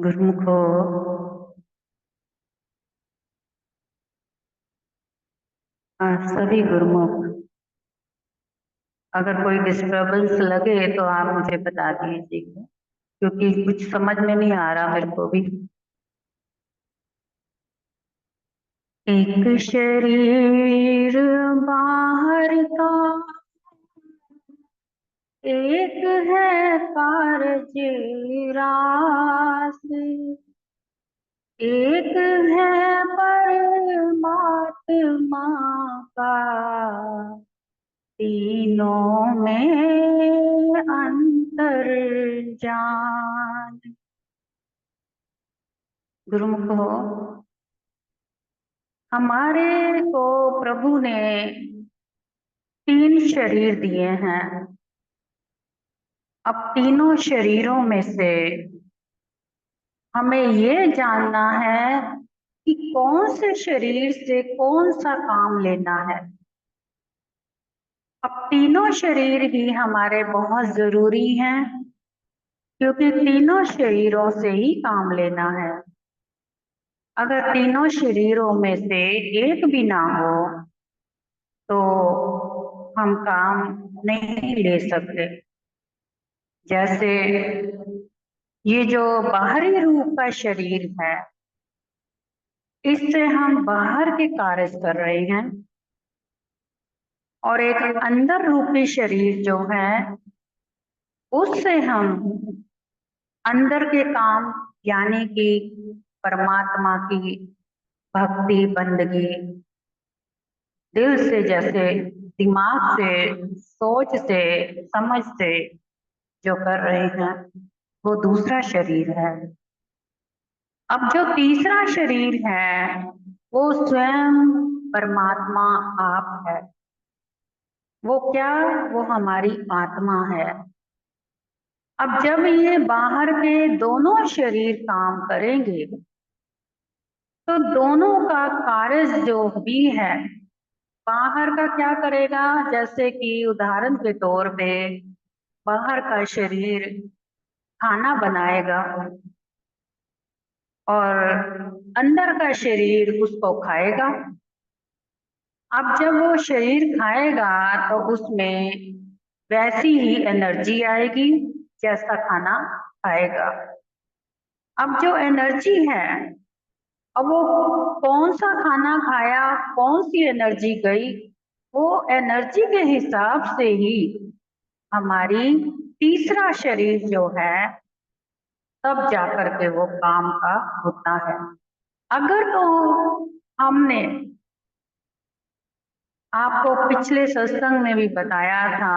गुरुमुखो, सभी गुरुमुख, अगर कोई डिस्टरबेंस लगे तो आप मुझे बता दीजिए, क्योंकि कुछ समझ में नहीं आ रहा मेरे को भी। एक शरीर बाहर का, एक है कारज रास, एक है परमात्मा का, तीनों में अंतर जान। गुरुमुख हो, हमारे को प्रभु ने 3 शरीर दिए हैं। अब तीनों शरीरों में से हमें ये जानना है कि कौन से शरीर से कौन सा काम लेना है। अब तीनों शरीर ही हमारे बहुत जरूरी हैं, क्योंकि तीनों शरीरों से ही काम लेना है। अगर तीनों शरीरों में से एक भी ना हो तो हम काम नहीं ले सकते। जैसे ये जो बाहरी रूप का शरीर है, इससे हम बाहर के कार्य कर रहे हैं, और एक अंदर रूपी शरीर जो है, उससे हम अंदर के काम, यानी कि परमात्मा की भक्ति बंदगी दिल से, जैसे दिमाग से, सोच से, समझ से जो कर रहे हैं, वो दूसरा शरीर है। अब जो तीसरा शरीर है, वो स्वयं परमात्मा आप है। वो क्या? वो हमारी आत्मा है। अब जब ये बाहर के दोनों शरीर काम करेंगे, तो दोनों का कार्य जो भी है, बाहर का क्या करेगा? जैसे कि उदाहरण के तौर पे बाहर का शरीर खाना बनाएगा और अंदर का शरीर उसको खाएगा। अब जब वो शरीर खाएगा तो उसमें वैसी ही एनर्जी आएगी जैसा खाना खाएगा। अब जो एनर्जी है, अब वो कौन सा खाना खाया, कौन सी एनर्जी गई, वो एनर्जी के हिसाब से ही हमारी तीसरा शरीर जो है, तब जाकर के वो काम का होता है। अगर तो हमने आपको पिछले सत्संग में भी बताया था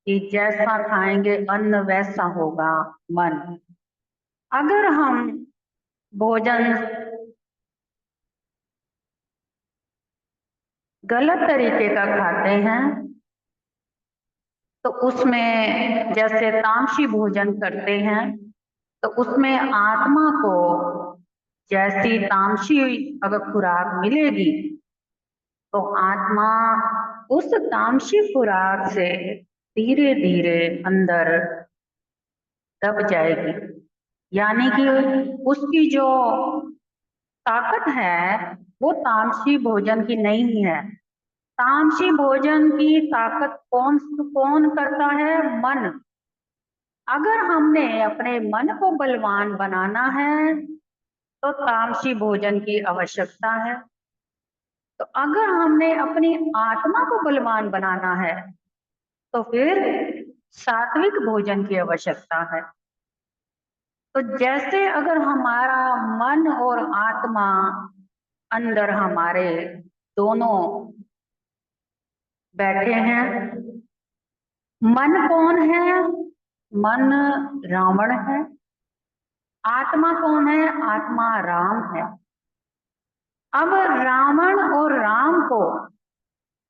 कि जैसा खाएंगे अन्न वैसा होगा मन। अगर हम भोजन गलत तरीके का खाते हैं, तो उसमें जैसे तामसी भोजन करते हैं, तो उसमें आत्मा को जैसी तामसी अगर खुराक मिलेगी, तो आत्मा उस तामसी खुराक से धीरे धीरे अंदर दब जाएगी। यानी कि उसकी जो ताकत है, वो तामसी भोजन की नहीं है। तामसी भोजन की ताकत कौन कौन करता है? मन। अगर हमने अपने मन को बलवान बनाना है, तो तामसी भोजन की आवश्यकता है। तो अगर हमने अपनी आत्मा को बलवान बनाना है, तो फिर सात्विक भोजन की आवश्यकता है। तो जैसे अगर हमारा मन और आत्मा अंदर हमारे दोनों बैठे हैं। मन कौन है? मन रावण है। आत्मा कौन है? आत्मा राम है। अब रावण और राम को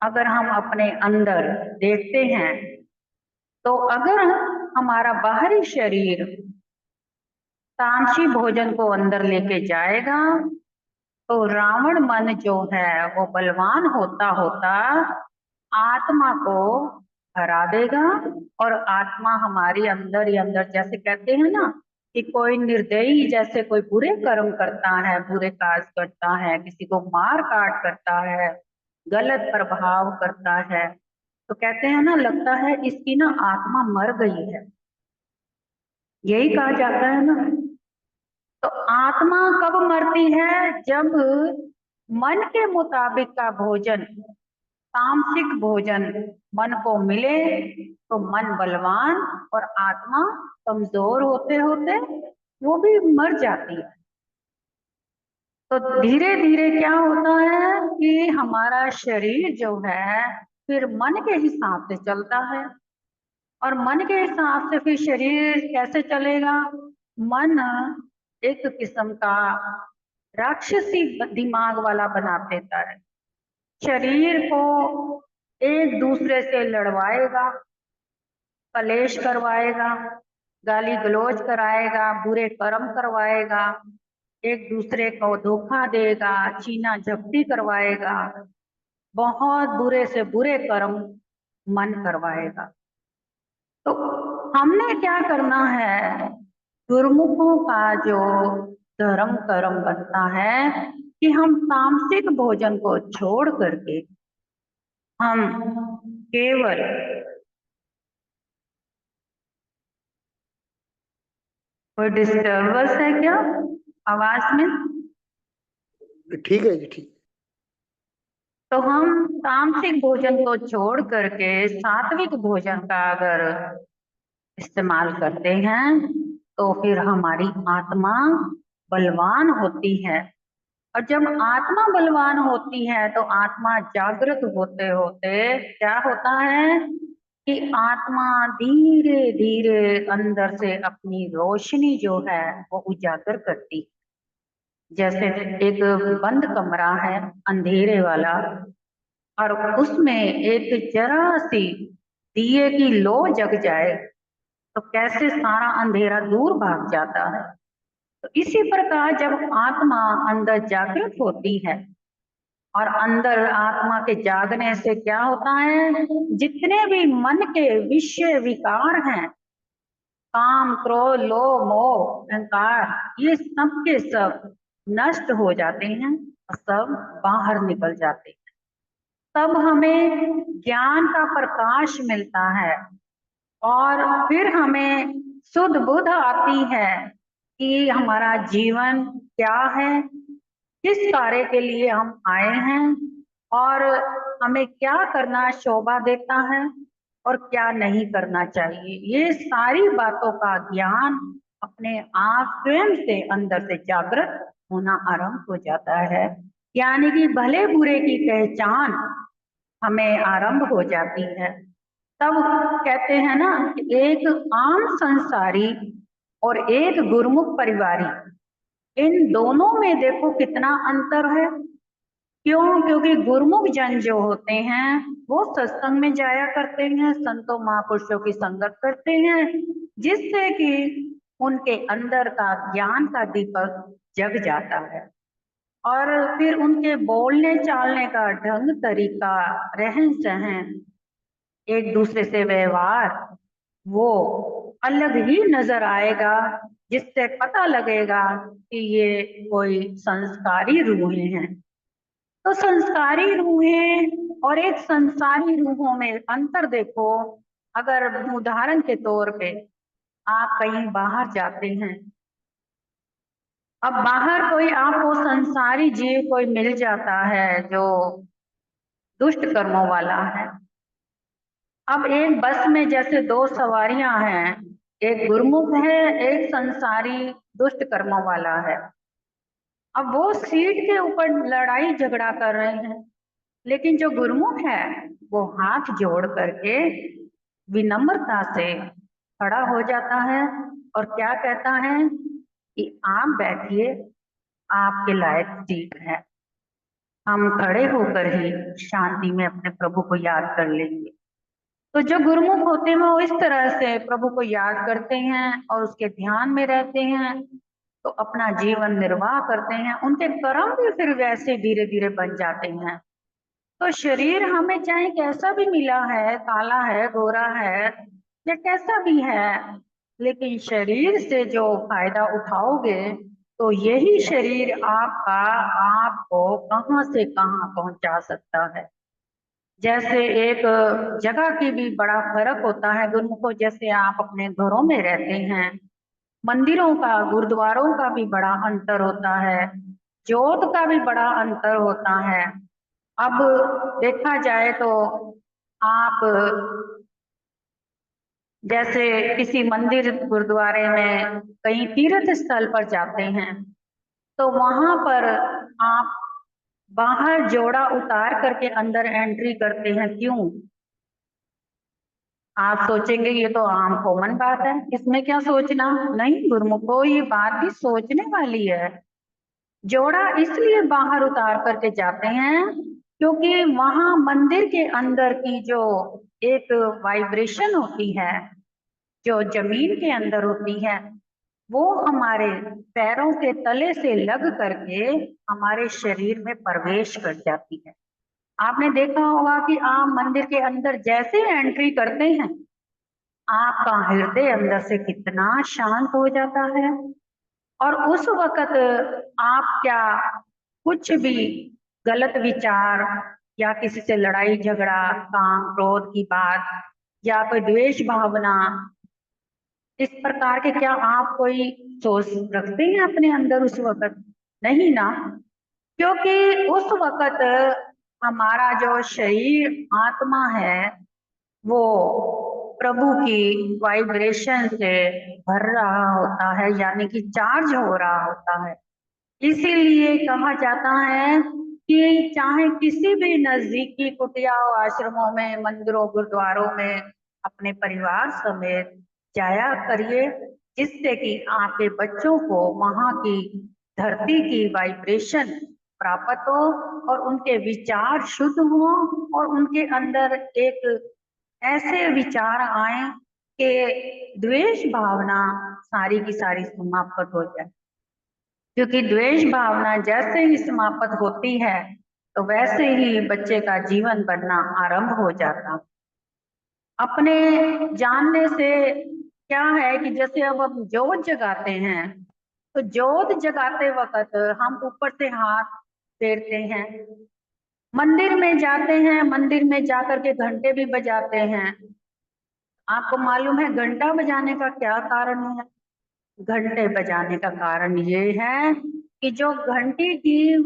अगर हम अपने अंदर देखते हैं, तो अगर हमारा बाहरी शरीर तामसी भोजन को अंदर लेके जाएगा, तो रावण मन जो है वो बलवान होता होता आत्मा को हरा देगा, और आत्मा हमारी अंदर ही अंदर, जैसे कहते हैं ना कि कोई निर्दयी जैसे कोई बुरे कर्म करता है, बुरे काज करता है, किसी को मार काट करता है, गलत प्रभाव करता है, तो कहते हैं ना, लगता है इसकी ना आत्मा मर गई है, यही कहा जाता है ना। तो आत्मा कब मरती है? जब मन के मुताबिक का भोजन, तामसिक भोजन मन को मिले तो मन बलवान और आत्मा कमजोर होते होते वो भी मर जाती है। तो धीरे धीरे क्या होता है कि हमारा शरीर जो है फिर मन के हिसाब से चलता है, और मन के हिसाब से फिर शरीर कैसे चलेगा? मन एक किस्म का राक्षसी दिमाग वाला बना देता है, शरीर को एक दूसरे से लड़वाएगा, कलेश करवाएगा, गाली गलौज कराएगा, बुरे कर्म करवाएगा, एक दूसरे को धोखा देगा, छीना झपटी करवाएगा, बहुत बुरे से बुरे कर्म मन करवाएगा। तो हमने क्या करना है? गुरुमुखों का जो धर्म कर्म बनता है कि हम तामसिक भोजन को छोड़ करके हम केवल, कोई डिस्टर्बेंस है क्या आवाज में? ठीक है जी, ठीक। तो हम तामसिक भोजन को छोड़ करके सात्विक भोजन का अगर इस्तेमाल करते हैं तो फिर हमारी आत्मा बलवान होती है। और जब आत्मा बलवान होती है तो आत्मा जागृत होते होते क्या होता है कि आत्मा धीरे धीरे अंदर से अपनी रोशनी जो है वो उजागर करती है। जैसे एक बंद कमरा है अंधेरे वाला, और उसमें एक जरा सी दिए की लो जग जाए तो कैसे सारा अंधेरा दूर भाग जाता है। तो इसी प्रकार जब आत्मा अंदर जागृत होती है, और अंदर आत्मा के जागने से क्या होता है, जितने भी मन के विषय विकार हैं, काम क्रोध लोभ मोह अहंकार, ये सब के सब नष्ट हो जाते हैं और सब बाहर निकल जाते हैं। तब हमें ज्ञान का प्रकाश मिलता है, और फिर हमें शुद्ध बुद्ध आती है कि हमारा जीवन क्या है, किस कार्य के लिए हम आए हैं, और हमें क्या करना शोभा देता है और क्या नहीं करना चाहिए। ये सारी बातों का ज्ञान अपने आप स्वयं से अंदर से जागृत होना आरंभ हो जाता है, यानी कि भले बुरे की पहचान हमें आरंभ हो जाती है। तब कहते हैं ना कि एक आम संसारी और एक गुरुमुख परिवारी, इन दोनों में देखो कितना अंतर है। क्यों? क्योंकि गुरुमुख जन जो होते हैं वो सत्संग में जाया करते हैं, संतों महापुरुषों की संगत करते हैं, जिससे कि उनके अंदर का ज्ञान का दीपक जग जाता है, और फिर उनके बोलने चालने का ढंग तरीका, रहन सहन, एक दूसरे से व्यवहार, वो अलग ही नजर आएगा, जिससे पता लगेगा कि ये कोई संस्कारी रूहें हैं। तो संस्कारी रूहें और एक संसारी रूहों में अंतर देखो। अगर उदाहरण के तौर पे आप कहीं बाहर जाते हैं, अब बाहर कोई आपको संसारी जीव कोई मिल जाता है जो दुष्ट कर्मों वाला है। अब एक बस में जैसे दो सवारियां हैं, एक गुरुमुख है, एक संसारी दुष्ट कर्मों वाला है। अब वो सीट के ऊपर लड़ाई झगड़ा कर रहे हैं, लेकिन जो गुरुमुख है वो हाथ जोड़ करके विनम्रता से खड़ा हो जाता है और क्या कहता है कि आप बैठिए, आपके लायक सीट है, हम खड़े होकर ही शांति में अपने प्रभु को याद कर लेंगे। तो जो गुरुमुख होते हैं वो इस तरह से प्रभु को याद करते हैं और उसके ध्यान में रहते हैं, तो अपना जीवन निर्वाह करते हैं, उनके कर्म भी फिर वैसे धीरे धीरे बन जाते हैं। तो शरीर हमें चाहे कैसा भी मिला है, काला है, गोरा है, या कैसा भी है, लेकिन शरीर से जो फायदा उठाओगे तो यही शरीर आपका आपको कहाँ से कहाँ पहुंचा सकता है। जैसे एक जगह की भी बड़ा फर्क होता है गुरुमुखो। जैसे आप अपने घरों में रहते हैं, मंदिरों का गुरुद्वारों का भी बड़ा अंतर होता है, जोत का भी बड़ा अंतर होता है। अब देखा जाए तो आप जैसे किसी मंदिर गुरुद्वारे में कहीं तीर्थ स्थल पर जाते हैं तो वहां पर आप बाहर जोड़ा उतार करके अंदर एंट्री करते हैं। क्यों? आप सोचेंगे ये तो आम कॉमन बात है, इसमें क्या सोचना। नहीं गुरुमुखो, ये बात भी सोचने वाली है। जोड़ा इसलिए बाहर उतार करके जाते हैं क्योंकि वहां मंदिर के अंदर की जो एक वाइब्रेशन होती है, जो जमीन के अंदर होती है, वो हमारे पैरों के तले से लग करके हमारे शरीर में प्रवेश कर जाती है। आपने देखा होगा कि आप मंदिर के अंदर जैसे एंट्री करते हैं, आपका हृदय अंदर से कितना शांत हो जाता है। और उस वक्त आप क्या कुछ भी गलत विचार या किसी से लड़ाई झगड़ा, काम क्रोध की बात या कोई द्वेष भावना, इस प्रकार के क्या आप कोई सोच रखते हैं अपने अंदर उस वक्त? नहीं ना। क्योंकि उस वक्त हमारा जो शरीर आत्मा है वो प्रभु की वाइब्रेशन से भर रहा होता है, यानी कि चार्ज हो रहा होता है। इसीलिए कहा जाता है कि चाहे किसी भी नजदीकी कुटिया आश्रमों में, मंदिरों गुरुद्वारों में अपने परिवार समेत जाया करिए, जिससे कि आपके बच्चों को वहां की धरती की वाइब्रेशन प्राप्त हो और उनके विचार शुद्ध हो और उनके अंदर एक ऐसे विचार आए कि द्वेष भावना सारी की सारी समाप्त हो जाए। क्योंकि द्वेष भावना जैसे ही समाप्त होती है तो वैसे ही बच्चे का जीवन बनना आरंभ हो जाता। अपने जानने से क्या है कि जैसे अब हम जोत जगाते हैं तो जोत जगाते वक्त हम ऊपर से हाथ फेरते हैं, मंदिर में जाते हैं, मंदिर में जाकर के घंटे भी बजाते हैं। आपको मालूम है घंटा बजाने का क्या कारण है? घंटे बजाने का कारण ये है कि जो घंटी की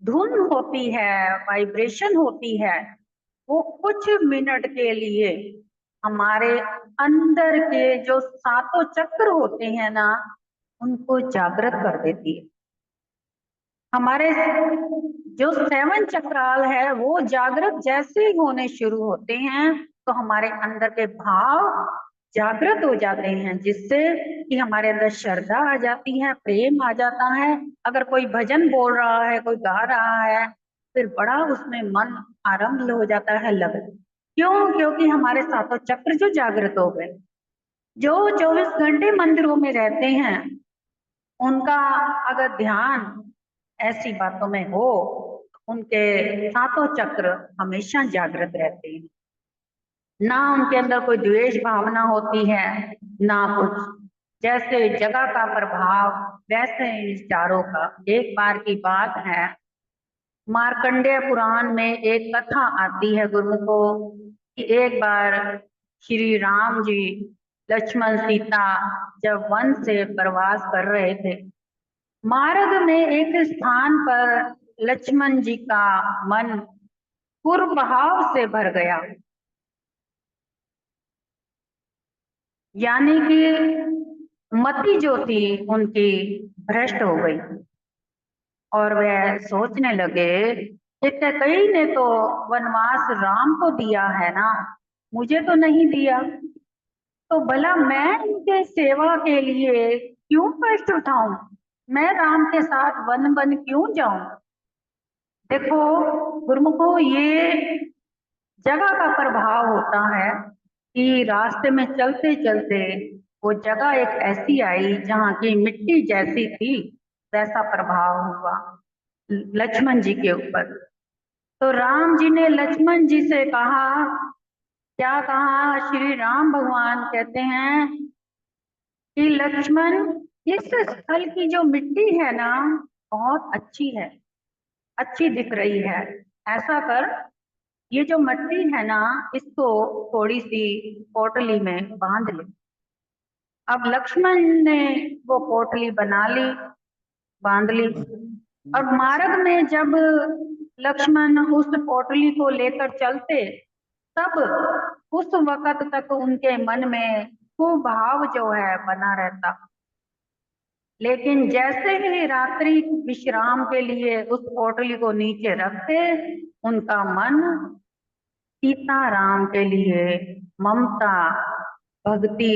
धुन होती है, वाइब्रेशन होती है, वो कुछ मिनट के लिए हमारे अंदर के जो सातों चक्र होते हैं ना, उनको जागृत कर देती है। हमारे जो सेवन चक्राल है वो जागृत जैसे ही होने शुरू होते हैं तो हमारे अंदर के भाव जागृत हो जाते हैं, जिससे कि हमारे अंदर श्रद्धा आ जाती है, प्रेम आ जाता है। अगर कोई भजन बोल रहा है, कोई गा रहा है, फिर बड़ा उसमें मन आरंभ हो जाता है लग। क्यों? क्योंकि हमारे सातों चक्र जो जागृत हो गए। जो 24 घंटे मंदिरों में रहते हैं उनका अगर ध्यान ऐसी बातों में हो, उनके सातों चक्र हमेशा जागृत रहते हैं। ना उनके अंदर कोई द्वेष भावना होती है, ना कुछ। जैसे जगह का प्रभाव वैसे इन चारों का। एक बार की बात है, मार्कंडेय पुराण में एक कथा आती है गुरुमुखो कि एक बार श्री राम जी, लक्ष्मण, सीता जब वन से प्रवास कर रहे थे, मार्ग में एक स्थान पर लक्ष्मण जी का मन पूर्व भाव से भर गया, यानी कि मति जो थी उनकी भ्रष्ट हो गई और वह सोचने लगे कि कई ने तो वनवास राम को दिया है ना, मुझे तो नहीं दिया, तो भला मैं इनके सेवा के लिए क्यों कष्ट उठाऊं, मैं राम के साथ वन वन क्यों जाऊं। देखो गुरुमुखो, ये जगह का प्रभाव होता है कि रास्ते में चलते चलते वो जगह एक ऐसी आई जहाँ की मिट्टी जैसी थी, वैसा प्रभाव हुआ लक्ष्मण जी के ऊपर। तो राम जी ने लक्ष्मण जी से कहा, क्या कहा? श्री राम भगवान कहते हैं कि लक्ष्मण, इस स्थल की जो मिट्टी है ना बहुत अच्छी है, अच्छी दिख रही है। ऐसा कर, ये जो मिट्टी है ना इसको थोड़ी सी पोटली में बांध ले। अब लक्ष्मण ने वो पोटली बना ली, बांध ली। और मार्ग में जब लक्ष्मण उस पोटली को लेकर चलते, तब उस वक्त तक उनके मन में वो भाव जो है बना रहता। लेकिन जैसे ही रात्रि विश्राम के लिए उस पोटली को नीचे रखते, उनका मन सीताराम के लिए ममता, भक्ति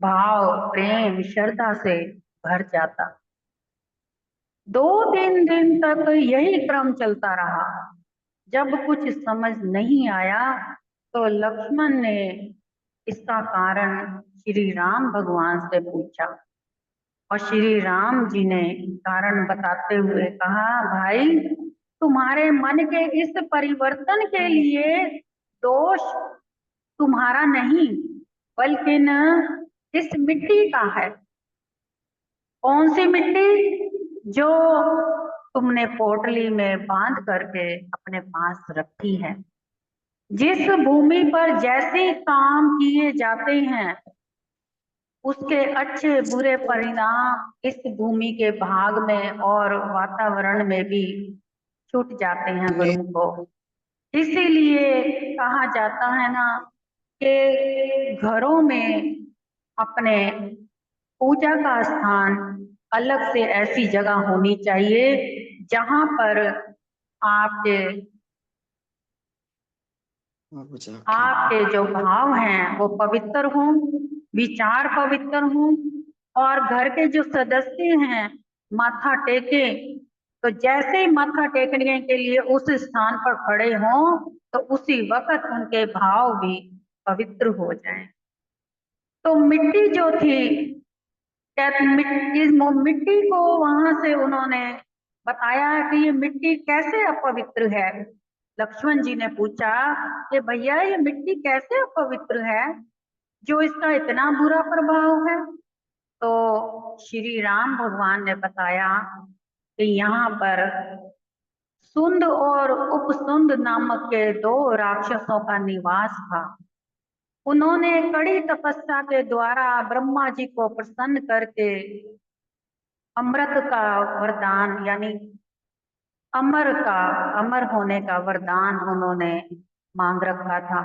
भाव, प्रेम, श्रद्धा से भर जाता। 2-3 दिन तक यही क्रम चलता रहा। जब कुछ समझ नहीं आया तो लक्ष्मण ने इसका कारण श्री राम भगवान से पूछा, और श्री राम जी ने कारण बताते हुए कहा, भाई तुम्हारे मन के इस परिवर्तन के लिए दोष तुम्हारा नहीं, बल्कि न इस मिट्टी का है। कौन सी मिट्टी? जो तुमने पोटली में बांध करके अपने पास रखी है। जिस भूमि पर जैसे काम किए जाते हैं उसके अच्छे बुरे परिणाम इस भूमि के भाग में और वातावरण में भी छूट जाते हैं गुरुमुखो। इसीलिए कहा जाता है ना कि घरों में अपने पूजा का स्थान अलग से ऐसी जगह होनी चाहिए जहां पर आपके आपके जो भाव हैं वो पवित्र हों, विचार पवित्र हों, और घर के जो सदस्य हैं माथा टेके, तो जैसे ही माथा टेकने के लिए उस स्थान पर खड़े हों तो उसी वक्त उनके भाव भी पवित्र हो जाएं। तो मिट्टी जो थी, इस मिट्टी को वहां से उन्होंने बताया कि ये मिट्टी कैसे अपवित्र है। लक्ष्मण जी ने पूछा कि भैया ये मिट्टी कैसे अपवित्र है, जो इसका इतना बुरा प्रभाव है। तो श्री राम भगवान ने बताया कि यहाँ पर सुंद और उपसुंद नामक के 2 राक्षसों का निवास था। उन्होंने कड़ी तपस्या के द्वारा ब्रह्मा जी को प्रसन्न करके अमृत का वरदान, यानी अमर होने का वरदान उन्होंने मांग रखा था।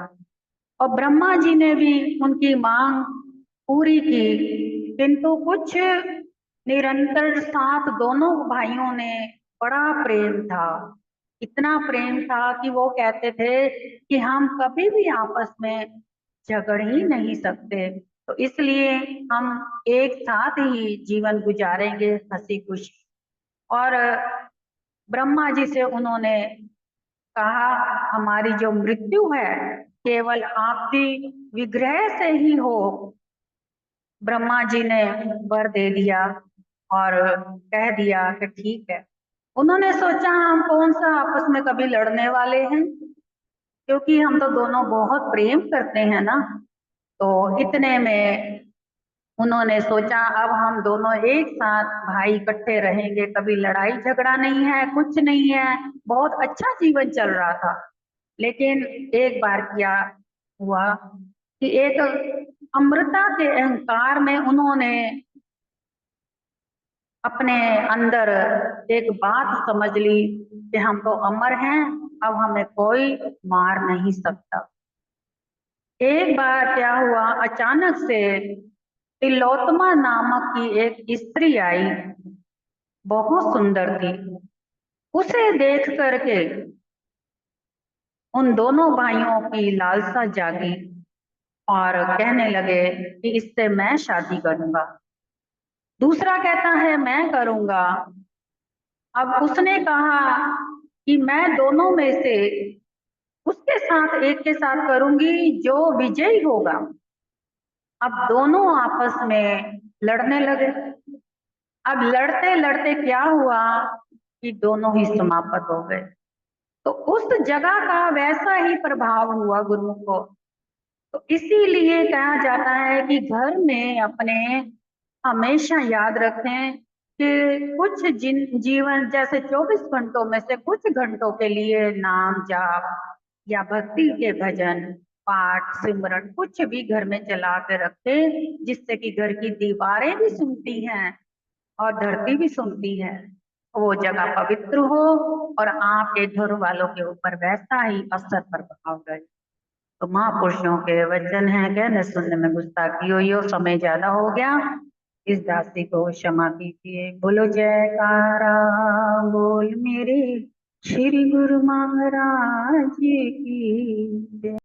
और ब्रह्मा जी ने भी उनकी मांग पूरी की, किंतु कुछ निरंतर साथ दोनों भाइयों ने बड़ा प्रेम था। इतना प्रेम था कि वो कहते थे कि हम कभी भी आपस में झगड़ ही नहीं सकते, तो इसलिए हम एक साथ ही जीवन गुजारेंगे हंसी खुशी। और ब्रह्मा जी से उन्होंने कहा, हमारी जो मृत्यु है केवल आपकी विग्रह से ही हो। ब्रह्मा जी ने वर दे दिया और कह दिया कि ठीक है। उन्होंने सोचा हम कौन सा आपस में कभी लड़ने वाले हैं, क्योंकि हम तो दोनों बहुत प्रेम करते हैं ना। तो इतने में उन्होंने सोचा अब हम दोनों एक साथ भाई इकट्ठे रहेंगे, कभी लड़ाई झगड़ा नहीं है, कुछ नहीं है, बहुत अच्छा जीवन चल रहा था। लेकिन एक बार क्या हुआ कि एक अमृता के अहंकार में उन्होंने अपने अंदर एक बात समझ ली कि हम तो अमर हैं, अब हमें कोई मार नहीं सकता। एक बार क्या हुआ, अचानक से तिलोत्तमा नामक की एक स्त्री आई, बहुत सुंदर थी। उसे देख करके उन दोनों भाइयों की लालसा जागी और कहने लगे कि इससे मैं शादी करूंगा। दूसरा कहता है मैं करूंगा। अब उसने कहा कि मैं दोनों में से उसके साथ एक के साथ करूंगी जो विजयी होगा। अब दोनों आपस में लड़ने लगे। अब लड़ते लड़ते क्या हुआ कि दोनों ही समाप्त हो गए। तो उस जगह का वैसा ही प्रभाव हुआ गुरुओं को। तो इसीलिए कहा जाता है कि घर में अपने हमेशा याद रखें कि कुछ जीवन जैसे 24 घंटों में से कुछ घंटों के लिए नाम जाप या भक्ति के भजन पाठ सिमरन कुछ भी घर में चला के रखे, जिससे कि घर की दीवारें भी सुनती हैं और धरती भी सुनती है, वो जगह पवित्र हो और आपके घर वालों के ऊपर वैसा ही असर प्रभाव रहे। तो महापुरुषों के वचन है, कहने सुनने में गुस्ताखी हुई हो, समय ज्यादा हो गया, इस दासी को क्षमा कीजिए। बोलो जयकारा बोल मेरे श्री गुरु महाराज की जय।